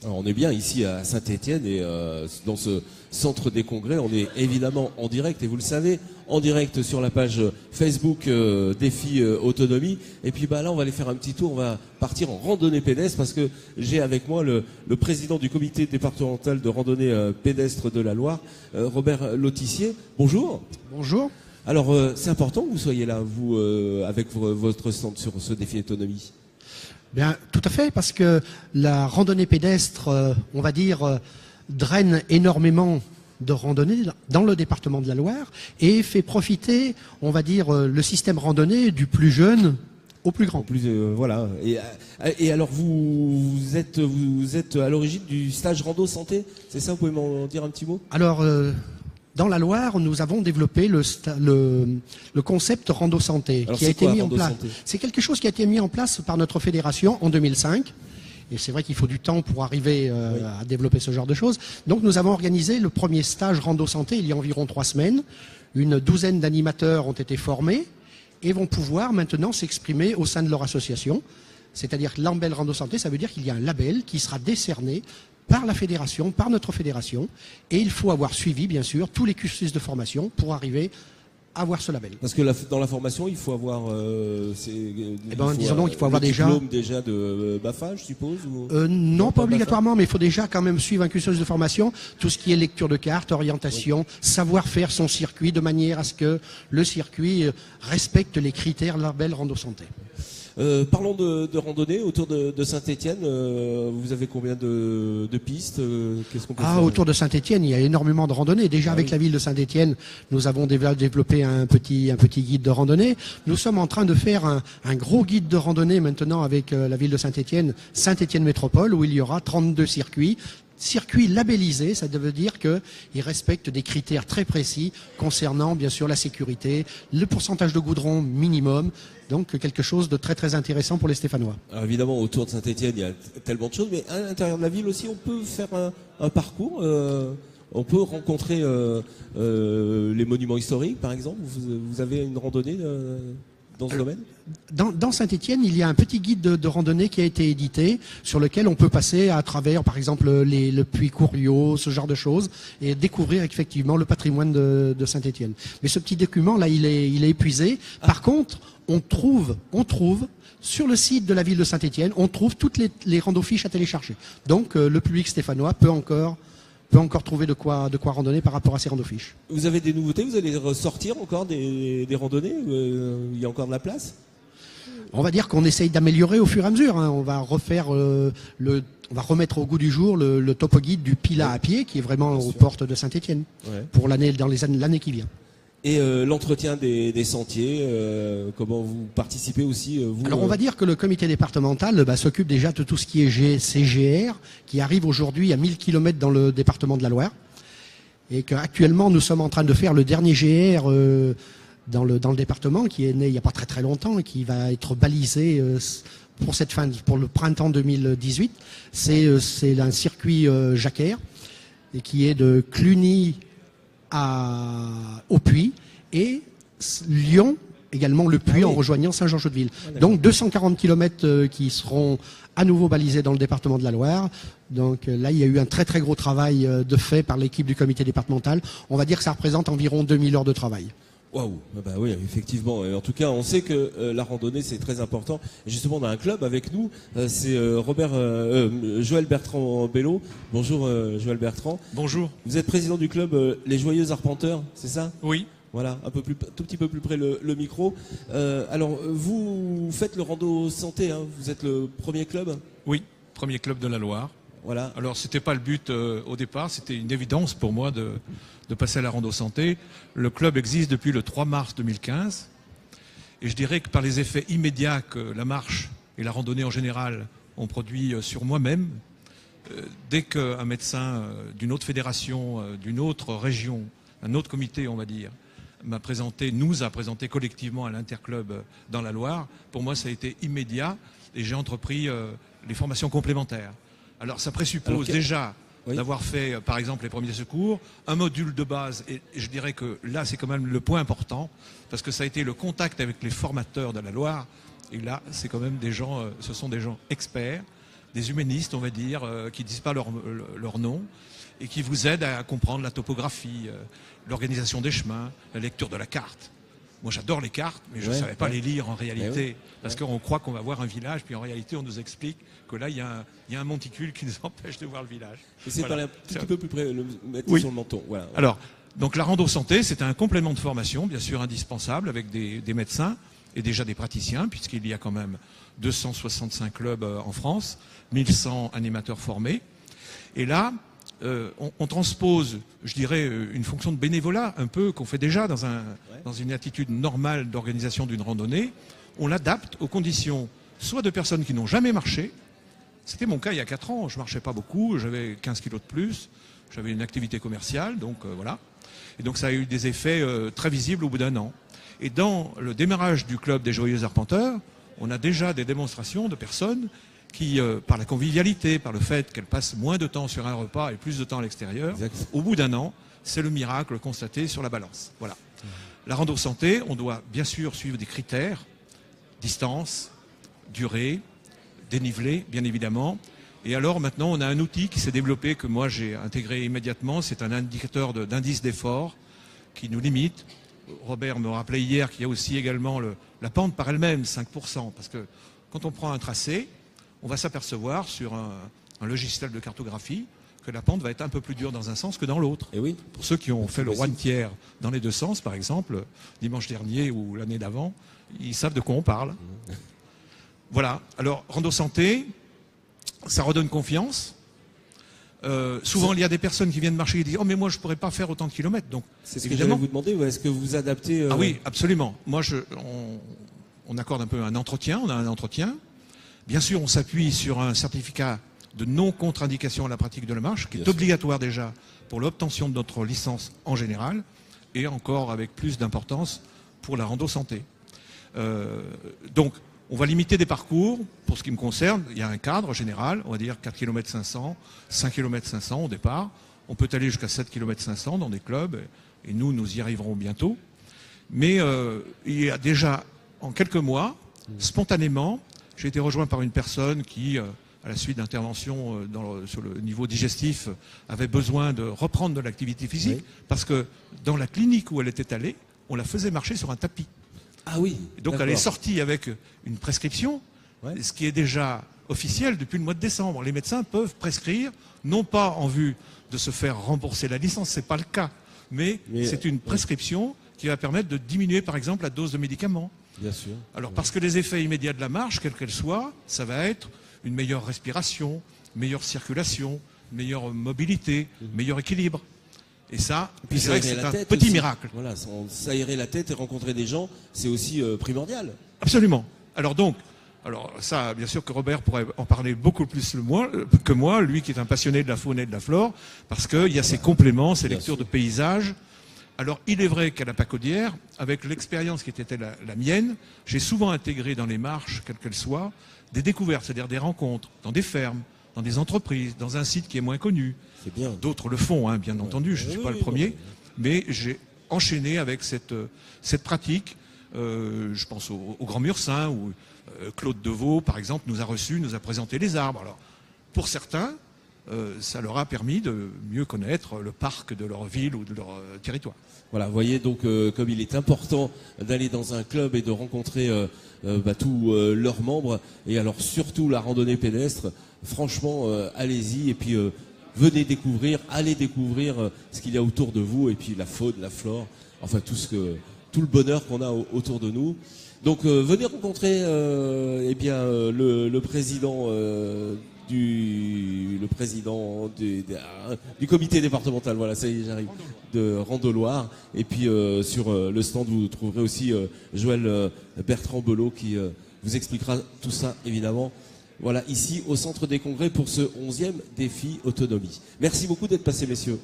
Alors on est bien ici à Saint-Étienne et dans ce centre des congrès, on est évidemment en direct et vous le savez, en direct sur la page Facebook Défi Autonomie. Et puis là on va aller faire un petit tour, on va partir en randonnée pédestre parce que j'ai avec moi le président du comité départemental de randonnée pédestre de la Loire, Robert Lotissier. Bonjour. Bonjour. Alors c'est important que vous soyez là, vous, avec votre stand sur ce Défi Autonomie. Bien, tout à fait, parce que la randonnée pédestre, on va dire, draine énormément de randonnées dans le département de la Loire et fait profiter, on va dire, le système randonnée du plus jeune au plus grand. Voilà. Et alors vous êtes à l'origine du stage rando santé, c'est ça? Vous pouvez m'en dire un petit mot? Alors, dans la Loire, nous avons développé le concept Rando Santé qui a été mis en place. C'est quelque chose qui a été mis en place par notre fédération en 2005. Et c'est vrai qu'il faut du temps pour arriver à développer ce genre de choses. Donc nous avons organisé le premier stage Rando Santé il y a environ 3 semaines. Une douzaine d'animateurs ont été formés et vont pouvoir maintenant s'exprimer au sein de leur association. C'est-à-dire que label Rando Santé, ça veut dire qu'il y a un label qui sera décerné par la fédération, par notre fédération, et il faut avoir suivi, bien sûr, tous les cursus de formation pour arriver à avoir ce label. Parce que dans la formation, il faut avoir, disons donc, il faut avoir diplôme déjà de BAFA, je suppose non, pas obligatoirement, mais il faut déjà quand même suivre un cursus de formation, tout ce qui est lecture de cartes, orientation, savoir faire son circuit de manière à ce que le circuit respecte les critères label Rando Santé. Parlons de randonnée autour de Saint-Étienne. Vous avez combien de pistes? Qu'est-ce qu'on peut faire? Autour de Saint-Étienne, il y a énormément de randonnées. Déjà avec la ville de Saint-Étienne, nous avons développé un petit guide de randonnée. Nous sommes en train de faire un gros guide de randonnée maintenant avec la ville de Saint-Étienne, Saint-Étienne Métropole, où il y aura 32 circuits. Circuit labellisé, ça veut dire qu'il respecte des critères très précis concernant bien sûr la sécurité, le pourcentage de goudron minimum, donc quelque chose de très très intéressant pour les Stéphanois. Alors évidemment, autour de Saint-Étienne, il y a tellement de choses, mais à l'intérieur de la ville aussi, on peut faire un parcours, on peut rencontrer les monuments historiques par exemple. Vous avez une randonnée dans ce domaine? Dans Saint-Étienne, il y a un petit guide de randonnée qui a été édité, sur lequel on peut passer à travers, par exemple, le puits Couriot, ce genre de choses, et découvrir effectivement le patrimoine de Saint-Étienne. Mais ce petit document-là, il est épuisé. Par contre, on trouve sur le site de la ville de Saint-Étienne, on trouve toutes les randofiches à télécharger. Donc, le public stéphanois peut encore trouver de quoi randonner par rapport à ces randofiches. Vous avez des nouveautés? Vous allez ressortir encore des randonnées? Il y a encore de la place? On va dire qu'on essaye d'améliorer au fur et à mesure. On va refaire on va remettre au goût du jour le topo guide du Pilat à pied, qui est vraiment aux portes de Saint-Étienne, pour l'année qui vient. Et l'entretien des sentiers, comment vous participez aussi vous? Alors on va dire que le comité départemental s'occupe déjà de tout ce qui est CGR, qui arrive aujourd'hui à 1000 km dans le département de la Loire, et qu'actuellement nous sommes en train de faire le dernier GR dans le département, qui est né il n'y a pas très très longtemps et qui va être balisé pour le printemps 2018. C'est un circuit Jacquer, et qui est de Cluny au Puy, et Lyon également le Puy, en rejoignant Saint-Georges-de-Ville. Donc 240 km qui seront à nouveau balisés dans le département de la Loire. Donc là, il y a eu un très très gros travail de fait par l'équipe du comité départemental. On va dire que ça représente environ 2000 heures de travail. Waouh, bah oui, effectivement. Et en tout cas, on sait que la randonnée, c'est très important. Et justement, on a un club avec nous, c'est Joël Bertrand Bello. Bonjour Joël Bertrand. Bonjour. Vous êtes président du club Les Joyeux Arpenteurs, c'est ça? Oui. Voilà, tout petit peu plus près le micro. Alors, vous faites le rando santé, hein, vous êtes le premier club? Oui, premier club de la Loire. Voilà. Alors, c'était pas le but au départ, c'était une évidence pour moi de passer à la rando santé. Le club existe depuis le 3 mars 2015. Et je dirais que par les effets immédiats que la marche et la randonnée en général ont produit sur moi-même, dès qu'un médecin d'une autre fédération, d'une autre région, un autre comité, on va dire, nous a présenté collectivement à l'Interclub dans la Loire, pour moi ça a été immédiat et j'ai entrepris les formations complémentaires. Alors ça présuppose déjà d'avoir fait par exemple les premiers secours, un module de base, et je dirais que là c'est quand même le point important, parce que ça a été le contact avec les formateurs de la Loire, et là c'est quand même des gens, ce sont des gens experts, des humanistes, on va dire, qui disent pas leur nom, et qui vous aident à comprendre la topographie, l'organisation des chemins, la lecture de la carte. Moi, j'adore les cartes, mais je ne savais pas les lire en réalité, parce qu'on croit qu'on va voir un village, puis en réalité, on nous explique que là, il y a un monticule qui nous empêche de voir le village. Essayez de parler un petit peu plus près, le mettre sur le menton. Voilà. Alors, donc la rando santé, c'est un complément de formation, bien sûr indispensable, avec des médecins et déjà des praticiens, puisqu'il y a quand même 265 clubs en France, 1100 animateurs formés. Et là, on transpose, je dirais, une fonction de bénévolat, un peu qu'on fait déjà dans une attitude normale d'organisation d'une randonnée. On l'adapte aux conditions soit de personnes qui n'ont jamais marché. C'était mon cas il y a 4 ans, je marchais pas beaucoup, j'avais 15 kilos de plus, j'avais une activité commerciale, donc voilà. Et donc ça a eu des effets très visibles au bout d'un an. Et dans le démarrage du club des Joyeux Arpenteurs, on a déjà des démonstrations de personnes qui, par la convivialité, par le fait qu'elles passent moins de temps sur un repas et plus de temps à l'extérieur, au bout d'un an, c'est le miracle constaté sur la balance. Voilà. La rando santé, on doit bien sûr suivre des critères, distance, durée, dénivelé, bien évidemment. Et alors maintenant, on a un outil qui s'est développé, que moi j'ai intégré immédiatement, c'est un indicateur d'indice d'effort qui nous limite. Robert me rappelait hier qu'il y a aussi également la pente par elle-même, 5%, parce que quand on prend un tracé, on va s'apercevoir sur un logiciel de cartographie que la pente va être un peu plus dure dans un sens que dans l'autre. Et oui. Pour ceux qui ont fait le one-tiers dans les deux sens, par exemple, dimanche dernier ou l'année d'avant, ils savent de quoi on parle. Voilà. Alors, rando santé, ça redonne confiance. Souvent, il y a des personnes qui viennent marcher et disent « Oh, mais moi, je ne pourrais pas faire autant de kilomètres. » Donc, c'est ce que j'allais vous demander. Est-ce que vous adaptez Ah oui, absolument. Moi, on accorde un peu un entretien. On a un entretien. Bien sûr, on s'appuie sur un certificat de non-contre-indication à la pratique de la marche, qui est obligatoire déjà pour l'obtention de notre licence en général, et encore avec plus d'importance pour la rando santé. Donc, on va limiter des parcours. Pour ce qui me concerne, il y a un cadre général, on va dire 4 km 500, 5 km 500 au départ. On peut aller jusqu'à 7 km 500 dans des clubs, et nous y arriverons bientôt. Mais il y a déjà, en quelques mois, spontanément, j'ai été rejoint par une personne qui, à la suite d'interventions sur le niveau digestif, avait besoin de reprendre de l'activité physique, parce que dans la clinique où elle était allée, on la faisait marcher sur un tapis. Ah oui. Donc elle est sortie avec une prescription, ce qui est déjà officiel depuis le mois de décembre. Les médecins peuvent prescrire, non pas en vue de se faire rembourser la licence, c'est pas le cas, mais c'est une prescription qui va permettre de diminuer par exemple la dose de médicaments. Bien sûr. Alors parce que les effets immédiats de la marche, quelle qu'elle soit, ça va être une meilleure respiration, meilleure circulation, meilleure mobilité, meilleur équilibre. Et ça, c'est un petit miracle. Voilà, s'aérer la tête et rencontrer des gens, c'est aussi primordial. Absolument. Alors ça, bien sûr que Robert pourrait en parler beaucoup plus que moi, lui qui est un passionné de la faune et de la flore, parce qu'il y a ces compléments, ces lectures de paysages. Alors, il est vrai qu'à la Pacaudière, avec l'expérience qui était la mienne, j'ai souvent intégré dans les marches, quelles qu'elles soient, des découvertes, c'est-à-dire des rencontres dans des fermes, dans des entreprises, dans un site qui est moins connu. C'est bien. D'autres le font, hein, bien entendu, je ne suis pas le premier, mais j'ai enchaîné avec cette pratique. Je pense au Grand Mursin, où Claude Deveau, par exemple, nous a reçus, nous a présenté les arbres. Alors, pour certains, ça leur a permis de mieux connaître le parc de leur ville ou de leur territoire. Voilà, vous voyez donc comme il est important d'aller dans un club et de rencontrer tous leurs membres, et alors surtout la randonnée pédestre, franchement, allez-y, et puis venez découvrir, allez découvrir ce qu'il y a autour de vous, et puis la faune, la flore, enfin tout le bonheur qu'on a autour de nous. Donc venez rencontrer le président du comité départemental, voilà, ça y est, j'arrive, de Rando Loire. Et puis sur le stand, vous trouverez aussi Joël Bertrand-Belot qui vous expliquera tout ça, évidemment. Voilà, ici au Centre des Congrès pour ce 11e défi autonomie. Merci beaucoup d'être passés, messieurs.